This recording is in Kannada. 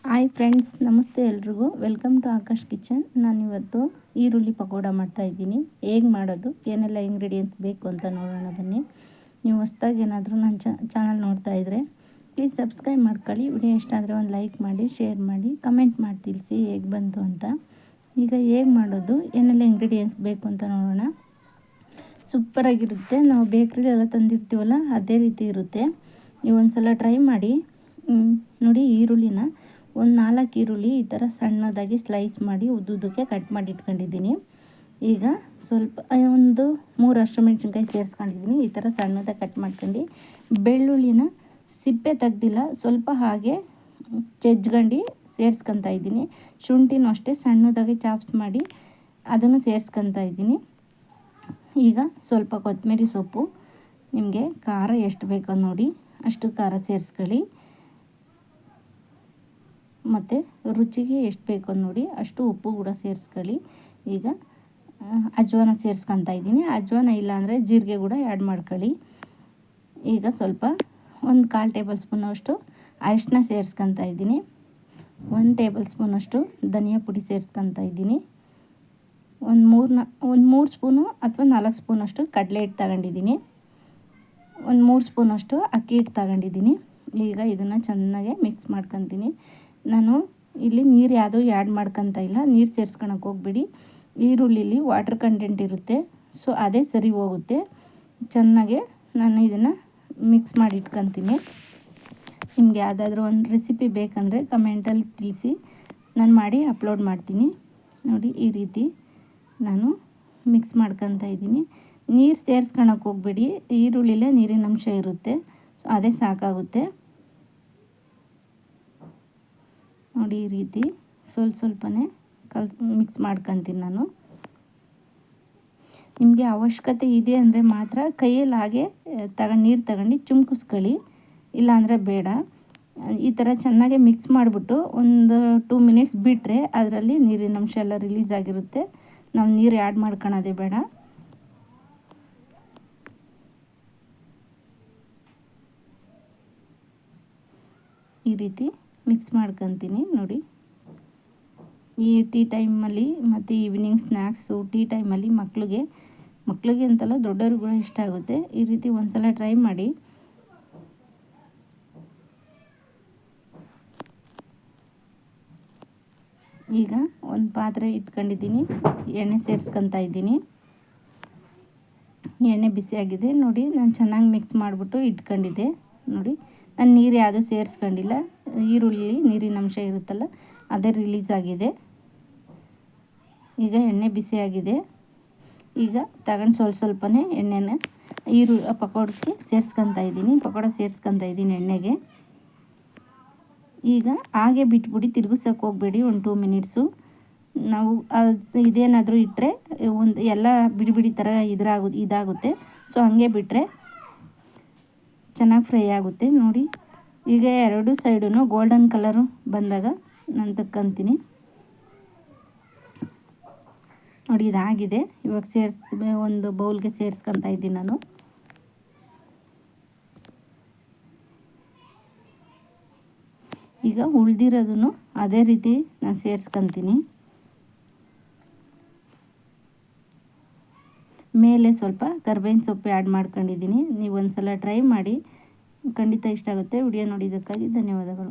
ಹಾಯ್ ಫ್ರೆಂಡ್ಸ್, ನಮಸ್ತೆ ಎಲ್ರಿಗೂ. Welcome to Akash kitchen. ನಾನಿವತ್ತು ಈರುಳ್ಳಿ ಪಕೋಡ ಮಾಡ್ತಾಯಿದ್ದೀನಿ. ಹೇಗೆ ಮಾಡೋದು, ಏನೆಲ್ಲ ಇಂಗ್ರೀಡಿಯೆಂಟ್ಸ್ ಬೇಕು ಅಂತ ನೋಡೋಣ ಬನ್ನಿ. ನೀವು ಹೊಸ್ದಾಗಿ ಏನಾದರೂ ನನ್ನ ಚಾನಲ್ ನೋಡ್ತಾ ಇದ್ದರೆ ಪ್ಲೀಸ್ ಸಬ್ಸ್ಕ್ರೈಬ್ ಮಾಡ್ಕೊಳ್ಳಿ. ವಿಡಿಯೋ ಇಷ್ಟ ಆದರೆ ಒಂದು ಲೈಕ್ ಮಾಡಿ, ಶೇರ್ ಮಾಡಿ, ಕಮೆಂಟ್ ಮಾಡಿ ತಿಳಿಸಿ ಹೇಗೆ ಬಂತು ಅಂತ. ಈಗ ಹೇಗೆ ಮಾಡೋದು, ಏನೆಲ್ಲ ಇಂಗ್ರೀಡಿಯೆಂಟ್ಸ್ ಬೇಕು ಅಂತ ನೋಡೋಣ. ಸೂಪರಾಗಿರುತ್ತೆ. ನಾವು ಬೇಕ್ರಿಲೆಲ್ಲ ತಂದಿರ್ತೀವಲ್ಲ ಅದೇ ರೀತಿ ಇರುತ್ತೆ. ನೀವು ಒಂದು ಸಲ ಟ್ರೈ ಮಾಡಿ. ನೋಡಿ, ಈರುಳ್ಳಿನ ಒಂದು 4 ಈರುಳ್ಳಿ ಈ ಥರ ಸಣ್ಣದಾಗಿ ಸ್ಲೈಸ್ ಮಾಡಿ ಉದ್ದುದ್ದಕ್ಕೆ ಕಟ್ ಮಾಡಿ ಇಟ್ಕೊಂಡಿದ್ದೀನಿ. ಈಗ ಸ್ವಲ್ಪ ಒಂದು 3 ಹಸಿಮೆಣಸಿನ್ಕಾಯಿ ಸೇರಿಸ್ಕೊಂಡಿದ್ದೀನಿ. ಈ ಥರ ಸಣ್ಣದಾಗಿ ಕಟ್ ಮಾಡ್ಕೊಂಡು ಬೆಳ್ಳುಳ್ಳಿನ ಸಿಪ್ಪೆ ತೆಗ್ದಿಲ್ಲ, ಸ್ವಲ್ಪ ಹಾಗೆ ಜಜ್ಕೊಂಡು ಸೇರಿಸ್ಕೊತಾ ಇದ್ದೀನಿ. ಶುಂಠಿನೂ ಅಷ್ಟೇ ಸಣ್ಣದಾಗಿ ಚಾಪ್ಸ್ ಮಾಡಿ ಅದನ್ನು ಸೇರಿಸ್ಕೊತಾ ಇದ್ದೀನಿ. ಈಗ ಸ್ವಲ್ಪ ಕೊತ್ತಂಬರಿ ಸೊಪ್ಪು, ನಿಮಗೆ ಖಾರ ಎಷ್ಟು ಬೇಕೋ ನೋಡಿ ಅಷ್ಟು ಖಾರ ಸೇರಿಸ್ಕೊಳ್ಳಿ. ಮತ್ತು ರುಚಿಗೆ ಎಷ್ಟು ಬೇಕೋ ನೋಡಿ ಅಷ್ಟು ಉಪ್ಪು ಕೂಡ ಸೇರಿಸ್ಕೊಳ್ಳಿ. ಈಗ ಅಜ್ವಾನ ಸೇರಿಸ್ಕೊತಾ ಇದ್ದೀನಿ. ಅಜ್ವಾನ ಇಲ್ಲಾಂದರೆ ಜೀರಿಗೆ ಕೂಡ ಆ್ಯಡ್ ಮಾಡ್ಕೊಳ್ಳಿ. ಈಗ ಸ್ವಲ್ಪ ಒಂದು 1/4 ಟೇಬಲ್ ಸ್ಪೂನಷ್ಟು ಅರಿಶಿನ ಸೇರಿಸ್ಕೊತಾ ಇದ್ದೀನಿ. 1 ಟೇಬಲ್ ಸ್ಪೂನಷ್ಟು ಧನಿಯಾ ಪುಡಿ ಸೇರಿಸ್ಕೊತಾ ಇದ್ದೀನಿ. ಒಂದು 3 ಸ್ಪೂನು ಅಥವಾ 4 ಸ್ಪೂನಷ್ಟು ಕಡಲೆ ಹಿಟ್ಟು ತಗೊಂಡಿದ್ದೀನಿ. ಒಂದು 3 ಸ್ಪೂನಷ್ಟು ಅಕ್ಕಿ ಹಿಟ್ಟು ತಗೊಂಡಿದ್ದೀನಿ. ಈಗ ಇದನ್ನು ಚೆನ್ನಾಗಿ ಮಿಕ್ಸ್ ಮಾಡ್ಕೊತೀನಿ. ನಾನು ಇಲ್ಲಿ ನೀರು ಯಾವುದೂ ಆ್ಯಡ್ ಮಾಡ್ಕೊತಾ ಇಲ್ಲ. ನೀರು ಸೇರಿಸ್ಕೊಳಕ್ಕೆ ಹೋಗ್ಬಿಡಿ. ಈರುಳ್ಳಿಲಿ ವಾಟರ್ ಕಂಟೆಂಟ್ ಇರುತ್ತೆ, ಸೊ ಅದೇ ಸರಿ ಹೋಗುತ್ತೆ. ಚೆನ್ನಾಗೆ ನಾನು ಇದನ್ನು ಮಿಕ್ಸ್ ಮಾಡಿ ಇಟ್ಕೊತೀನಿ. ನಿಮಗೆ ಯಾವುದಾದ್ರೂ ಒಂದು ರೆಸಿಪಿ ಬೇಕಂದರೆ ಕಮೆಂಟಲ್ಲಿ ತಿಳಿಸಿ, ನಾನು ಮಾಡಿ ಅಪ್ಲೋಡ್ ಮಾಡ್ತೀನಿ. ನೋಡಿ, ಈ ರೀತಿ ನಾನು ಮಿಕ್ಸ್ ಮಾಡ್ಕೊತಾ ಇದ್ದೀನಿ. ನೀರು ಸೇರಿಸ್ಕೊಳಕ್ಕೆ ಹೋಗ್ಬೇಡಿ, ಈರುಳ್ಳಿಲೇ ನೀರಿನ ಅಂಶ ಇರುತ್ತೆ, ಸೊ ಅದೇ ಸಾಕಾಗುತ್ತೆ. ನೋಡಿ, ಈ ರೀತಿ ಸ್ವಲ್ಪನೇ ಮಿಕ್ಸ್ ಮಾಡ್ಕೊತೀನಿ ನಾನು. ನಿಮಗೆ ಅವಶ್ಯಕತೆ ಇದೆ ಅಂದರೆ ಮಾತ್ರ ಕೈಯಲ್ಲಿ ಹಾಗೆ ನೀರು ತಗೊಂಡು ಚುಮ್ಕಿಸ್ಕೊಳ್ಳಿ, ಇಲ್ಲಾಂದರೆ ಬೇಡ. ಈ ಥರ ಚೆನ್ನಾಗಿ ಮಿಕ್ಸ್ ಮಾಡಿಬಿಟ್ಟು ಒಂದು 2 ಮಿನಿಟ್ಸ್ ಬಿಟ್ಟರೆ ಅದರಲ್ಲಿ ನೀರಿನ ಅಂಶ ಎಲ್ಲ ರಿಲೀಸ್ ಆಗಿರುತ್ತೆ. ನಾವು ನೀರು ಆ್ಯಡ್ ಮಾಡ್ಕೊಳ್ಳೋದೇ ಬೇಡ. ಈ ರೀತಿ ಮಿಕ್ಸ್ ಮಾಡ್ಕೊತೀನಿ. ನೋಡಿ, ಈ ಟೀ ಟೈಮಲ್ಲಿ ಮತ್ತು ಈವ್ನಿಂಗ್ ಸ್ನ್ಯಾಕ್ಸು, ಟೀ ಟೈಮಲ್ಲಿ ಮಕ್ಕಳಿಗೆ ಅಂತಲ್ಲ ದೊಡ್ಡವ್ರಿಗೆ ಕೂಡ ಇಷ್ಟ ಆಗುತ್ತೆ. ಈ ರೀತಿ ಒಂದು ಸಲ ಟ್ರೈ ಮಾಡಿ. ಈಗ ಒಂದು ಪಾತ್ರೆ ಇಟ್ಕೊಂಡಿದ್ದೀನಿ, ಎಣ್ಣೆ ಸೇರಿಸ್ಕೊತಾ ಇದ್ದೀನಿ. ಎಣ್ಣೆ ಬಿಸಿಯಾಗಿದೆ. ನೋಡಿ, ನಾನು ಚೆನ್ನಾಗಿ ಮಿಕ್ಸ್ ಮಾಡಿಬಿಟ್ಟು ಇಟ್ಕೊಂಡಿದ್ದೆ. ನೋಡಿ, ನಾನು ನೀರು ಯಾವುದೂ ಸೇರಿಸ್ಕೊಂಡಿಲ್ಲ. ಈರುಳ್ಳಿ ನೀರಿನ ಅಂಶ ಇರುತ್ತಲ್ಲ ಅದೇ ರಿಲೀಸ್ ಆಗಿದೆ. ಈಗ ಎಣ್ಣೆ ಬಿಸಿಯಾಗಿದೆ. ಈಗ ತಗೊಂಡು ಸ್ವಲ್ಪನೇ ಎಣ್ಣೆನ ಪಕೋಡಕ್ಕೆ ಸೇರಿಸ್ಕೊತಾ ಇದ್ದೀನಿ. ಪಕೋಡ ಸೇರಿಸ್ಕೊತಾ ಇದ್ದೀನಿ ಎಣ್ಣೆಗೆ. ಈಗ ಹಾಗೆ ಬಿಟ್ಬಿಡಿ, ತಿರುಗಿಸೋಕೆ ಹೋಗಬೇಡಿ. ಒಂದು 2 ಮಿನಿಟ್ಸು ನಾವು ಇದೇನಾದರೂ ಇಟ್ಟರೆ ಒಂದು ಎಲ್ಲ ಬಿಡಿ ಥರ ಇದಾಗುತ್ತೆ. ಸೊ ಹಾಗೆ ಬಿಟ್ಟರೆ ಚೆನ್ನಾಗಿ ಫ್ರೈ ಆಗುತ್ತೆ. ನೋಡಿ, ಈಗ 2 ಸೈಡೂ ಗೋಲ್ಡನ್ ಕಲರು ಬಂದಾಗ ನಾನು ತಕ್ಕಂತೀನಿ. ನೋಡಿ, ಇದಾಗಿದೆ. ಇವಾಗ ಒಂದು ಬೌಲ್ಗೆ ಸೇರಿಸ್ಕೊತಾ ಇದ್ದೀನಿ ನಾನು. ಈಗ ಉಳ್ದಿರೋದನ್ನು ಅದೇ ರೀತಿ ನಾನು ಸೇರಿಸ್ಕೊತೀನಿ. ಮೇಲೆ ಸ್ವಲ್ಪ ಕರ್ಬೇವಿನ ಸೊಪ್ಪು ಆ್ಯಡ್ ಮಾಡ್ಕೊಂಡಿದ್ದೀನಿ. ನೀವು ಒಂದು ಸಲ ಟ್ರೈ ಮಾಡಿ, ಖಂಡಿತ ಇಷ್ಟ ಆಗುತ್ತೆ. ವಿಡಿಯೋ ನೋಡಿದ್ದಕ್ಕಾಗಿ ಧನ್ಯವಾದಗಳು.